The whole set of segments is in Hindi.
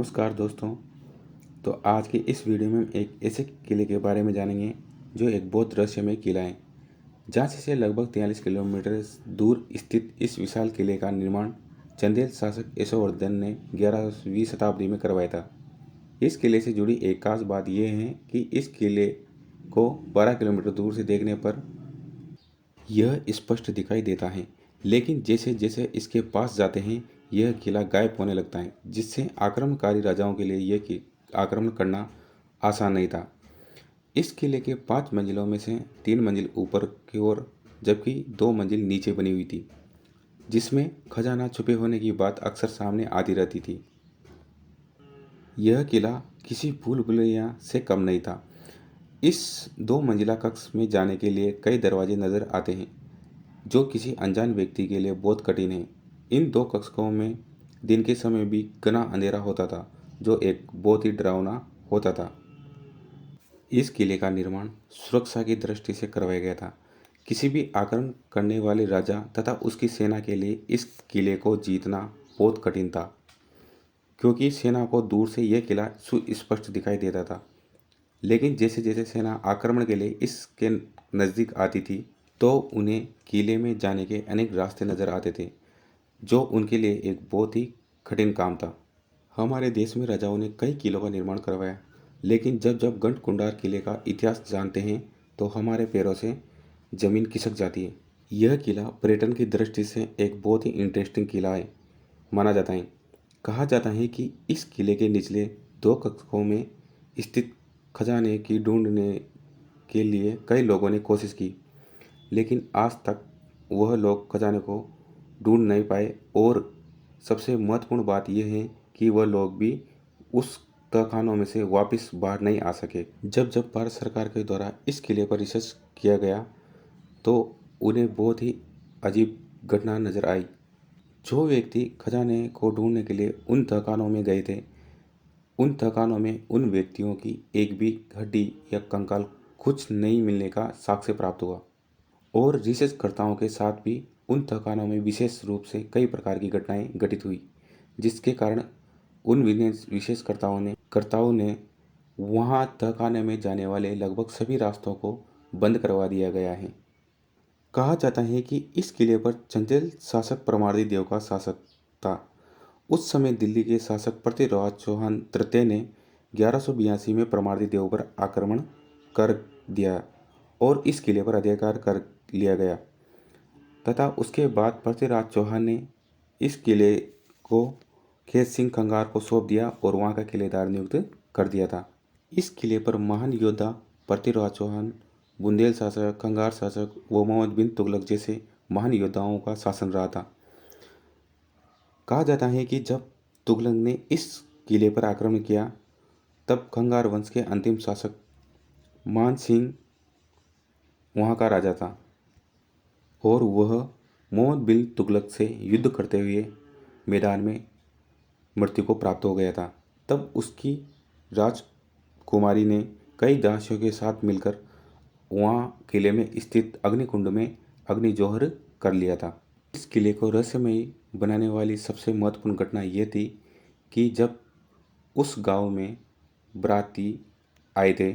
नमस्कार दोस्तों। तो आज के इस वीडियो में हम एक ऐसे किले के बारे में जानेंगे जो एक बहुत रहस्यमय किला है। झांसी से लगभग 43 किलोमीटर दूर स्थित इस विशाल किले का निर्माण चंदेल शासक यशोवर्धन ने 11वीं शताब्दी में करवाया था। इस किले से जुड़ी एक खास बात यह है कि इस किले को 12 किलोमीटर दूर से देखने पर यह स्पष्ट दिखाई देता है, लेकिन जैसे जैसे इसके पास जाते हैं यह किला गायब होने लगता है, जिससे आक्रमणकारी राजाओं के लिए आक्रमण करना आसान नहीं था। इस किले के 5 मंजिलों में से 3 मंजिल ऊपर की ओर जबकि 2 मंजिल नीचे बनी हुई थी, जिसमें खजाना छुपे होने की बात अक्सर सामने आती रहती थी। यह किला किसी भूल भुलैया से कम नहीं था। इस 2 मंजिला कक्ष में जाने के लिए कई दरवाजे नजर आते हैं, जो किसी अनजान व्यक्ति के लिए बहुत कठिन है। इन 2 कक्षों में दिन के समय भी घना अंधेरा होता था, जो एक बहुत ही डरावना होता था। इस किले का निर्माण सुरक्षा की दृष्टि से करवाया गया था। किसी भी आक्रमण करने वाले राजा तथा उसकी सेना के लिए इस किले को जीतना बहुत कठिन था, क्योंकि सेना को दूर से यह किला सुस्पष्ट दिखाई देता था। लेकिन जैसे जैसे सेना आक्रमण के लिए इसके नज़दीक आती थी, तो उन्हें किले में जाने के अनेक रास्ते नजर आते थे, जो उनके लिए एक बहुत ही कठिन काम था। हमारे देश में राजाओं ने कई किलों का निर्माण करवाया, लेकिन जब जब गढ़कुंडार किले का इतिहास जानते हैं तो हमारे पैरों से जमीन खिसक जाती है। यह किला पर्यटन की दृष्टि से एक बहुत ही इंटरेस्टिंग किला है माना जाता है। कहा जाता है कि इस किले के निचले 2 कक्षों में स्थित खजाने की ढूंढने के लिए कई लोगों ने कोशिश की, लेकिन आज तक वह लोग खजाने को ढूंढ नहीं पाए। और सबसे महत्वपूर्ण बात यह है कि वह लोग भी उस तहखानों में से वापस बाहर नहीं आ सके। जब जब भारत सरकार के द्वारा इस किले पर रिसर्च किया गया तो उन्हें बहुत ही अजीब घटना नजर आई। जो व्यक्ति खजाने को ढूंढने के लिए उन तहखानों में गए थे, उन तहखानों में उन व्यक्तियों की एक भी हड्डी या कंकाल कुछ नहीं मिलने का साक्ष्य प्राप्त हुआ। और रिसर्चकर्ताओं के साथ भी उन तहखानों में विशेष रूप से कई प्रकार की घटनाएं घटित हुई, जिसके कारण उन विशेषकर्ताओं ने वहां तहखाने में जाने वाले लगभग सभी रास्तों को बंद करवा दिया गया है। कहा जाता है कि इस किले पर चंदेल शासक परमार्दी देव का शासक था। उस समय दिल्ली के शासक पृथ्वीराज चौहान तृतीय ने 1182 में परमार्दी देव पर आक्रमण कर दिया और इस किले पर अधिकार कर लिया गया, तथा उसके बाद पृथ्वीराज चौहान ने इस किले को खेत सिंह खंगार को सौंप दिया और वहां का किलेदार नियुक्त कर दिया था। इस किले पर महान योद्धा पृथ्वीराज चौहान, बुंदेल शासक, खंगार शासक व मोहम्मद बिन तुगलक जैसे महान योद्धाओं का शासन रहा था। कहा जाता है कि जब तुगलक ने इस किले पर आक्रमण किया, तब खंगार वंश के अंतिम शासक मान सिंह वहां का राजा था और वह मोहम्मद बिन तुगलक से युद्ध करते हुए मैदान में मृत्यु को प्राप्त हो गया था। तब उसकी राजकुमारी ने कई दासियों के साथ मिलकर वहां किले में स्थित अग्निकुंड में अग्नि जौहर कर लिया था। इस किले को रहस्यमयी बनाने वाली सबसे महत्वपूर्ण घटना यह थी कि जब उस गांव में बराती आए थे,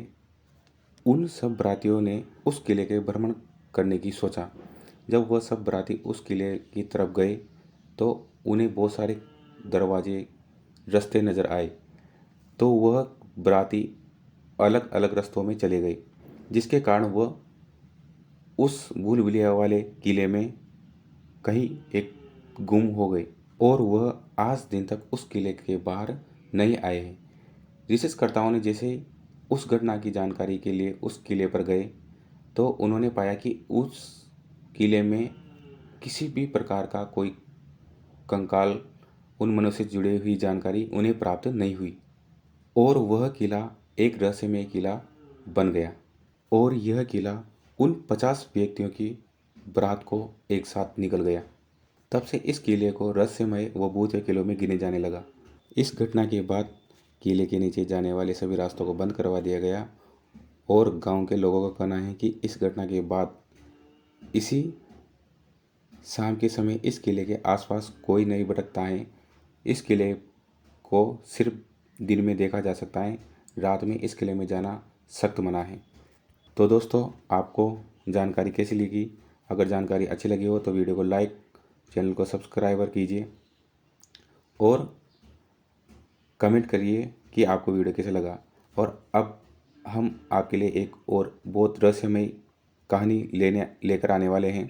उन सब बरातियों ने उस किले के भ्रमण करने की सोचा। जब वह सब बराती उस किले की तरफ गए तो उन्हें बहुत सारे दरवाजे, रास्ते नजर आए, तो वह बराती अलग अलग रास्तों में चले गए, जिसके कारण वह उस भूल भुलैया वाले किले में कहीं एक गुम हो गए और वह आज दिन तक उस किले के बाहर नहीं आए हैं। रिसर्चकर्ताओं ने जैसे उस घटना की जानकारी के लिए उस किले पर गए तो उन्होंने पाया कि उस किले में किसी भी प्रकार का कोई कंकाल, उन मनुष्य से जुड़ी हुई जानकारी उन्हें प्राप्त नहीं हुई और वह किला एक रहस्यमय किला बन गया। और यह किला उन 50 व्यक्तियों की बारात को एक साथ निकल गया। तब से इस किले को रहस्यमय व भूतिया किलों में गिने जाने लगा। इस घटना के बाद किले के नीचे जाने वाले सभी रास्तों को बंद करवा दिया गया और गांव के लोगों का कहना है कि इस घटना के बाद इसी शाम के समय इस किले के आसपास कोई नहीं भटकता है। इस किले को सिर्फ दिन में देखा जा सकता है, रात में इस किले में जाना सख्त मना है। तो दोस्तों, आपको जानकारी कैसी लगी? अगर जानकारी अच्छी लगी हो तो वीडियो को लाइक, चैनल को सब्सक्राइबर कीजिए और कमेंट करिए कि आपको वीडियो कैसा लगा। और अब हम आपके लिए एक और बहुत रहस्यमय कहानी लेकर आने वाले हैं,